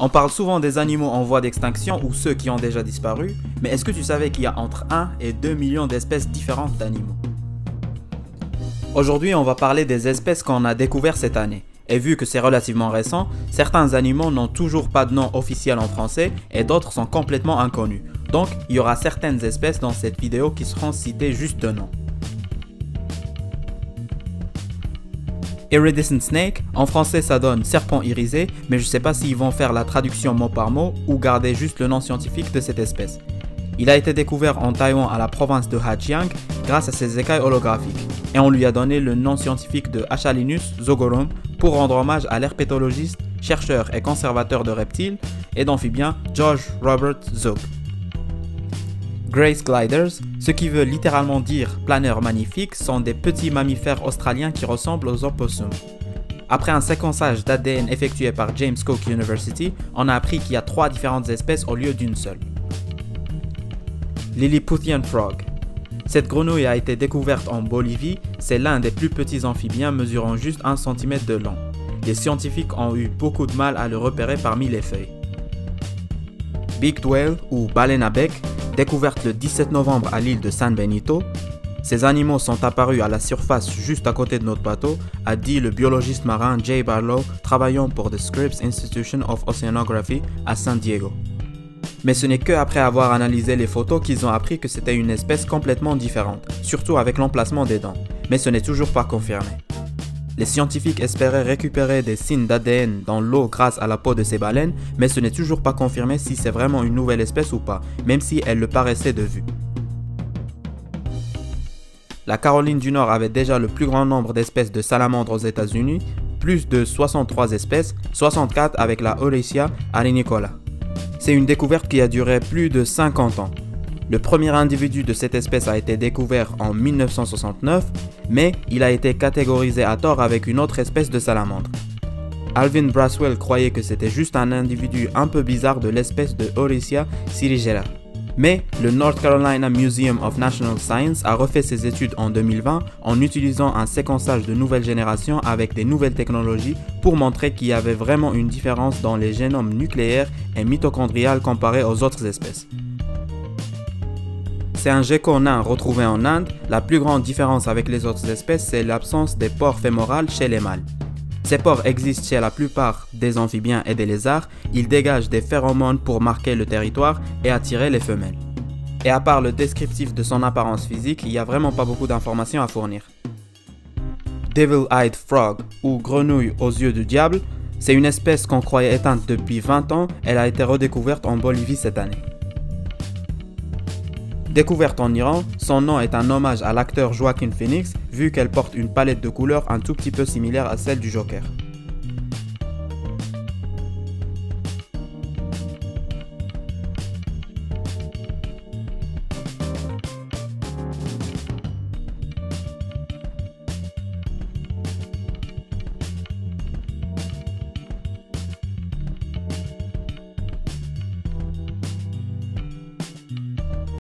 On parle souvent des animaux en voie d'extinction ou ceux qui ont déjà disparu, mais est-ce que tu savais qu'il y a entre 1 et 2 millions d'espèces différentes d'animaux? Aujourd'hui, on va parler des espèces qu'on a découvertes cette année. Et vu que c'est relativement récent, certains animaux n'ont toujours pas de nom officiel en français et d'autres sont complètement inconnus. Donc, il y aura certaines espèces dans cette vidéo qui seront citées juste de nom. Iridescent snake, en français ça donne serpent irisé, mais je sais pas s'ils vont faire la traduction mot par mot ou garder juste le nom scientifique de cette espèce. Il a été découvert en Taïwan à la province de Hajiang grâce à ses écailles holographiques, et on lui a donné le nom scientifique de Achalinus zogorum pour rendre hommage à l'herpétologiste, chercheur et conservateur de reptiles et d'amphibiens George Robert Zog. Grace gliders, ce qui veut littéralement dire planeurs magnifiques, sont des petits mammifères australiens qui ressemblent aux opossums. Après un séquençage d'ADN effectué par James Cook University, on a appris qu'il y a 3 différentes espèces au lieu d'une seule. Lilliputian frog. Cette grenouille a été découverte en Bolivie, c'est l'un des plus petits amphibiens mesurant juste 1 cm de long. Les scientifiques ont eu beaucoup de mal à le repérer parmi les feuilles. Beaked whale ou baleine à bec, découverte le 17 novembre à l'île de San Benito. Ces animaux sont apparus à la surface juste à côté de notre bateau, a dit le biologiste marin Jay Barlow travaillant pour The Scripps Institution of Oceanography à San Diego. Mais ce n'est que après avoir analysé les photos qu'ils ont appris que c'était une espèce complètement différente, surtout avec l'emplacement des dents, mais ce n'est toujours pas confirmé. Les scientifiques espéraient récupérer des signes d'ADN dans l'eau grâce à la peau de ces baleines, mais ce n'est toujours pas confirmé si c'est vraiment une nouvelle espèce ou pas, même si elle le paraissait de vue. La Caroline du Nord avait déjà le plus grand nombre d'espèces de salamandres aux États-Unis, plus de 63 espèces, 64 avec la Oresia arenicola. C'est une découverte qui a duré plus de 50 ans. Le premier individu de cette espèce a été découvert en 1969, mais il a été catégorisé à tort avec une autre espèce de salamandre. Alvin Braswell croyait que c'était juste un individu un peu bizarre de l'espèce de Oresia sirigera. Mais le North Carolina Museum of National Science a refait ses études en 2020 en utilisant un séquençage de nouvelle génération avec des nouvelles technologies pour montrer qu'il y avait vraiment une différence dans les génomes nucléaires et mitochondrial comparés aux autres espèces. C'est un gecko nain retrouvé en Inde. La plus grande différence avec les autres espèces, c'est l'absence des pores fémorales chez les mâles. Ces pores existent chez la plupart des amphibiens et des lézards. Ils dégagent des phéromones pour marquer le territoire et attirer les femelles. Et à part le descriptif de son apparence physique, il n'y a vraiment pas beaucoup d'informations à fournir. Devil-eyed frog ou grenouille aux yeux du diable, c'est une espèce qu'on croyait éteinte depuis 20 ans. Elle a été redécouverte en Bolivie cette année. Découverte en Iran, son nom est un hommage à l'acteur Joaquin Phoenix vu qu'elle porte une palette de couleurs un tout petit peu similaire à celle du Joker.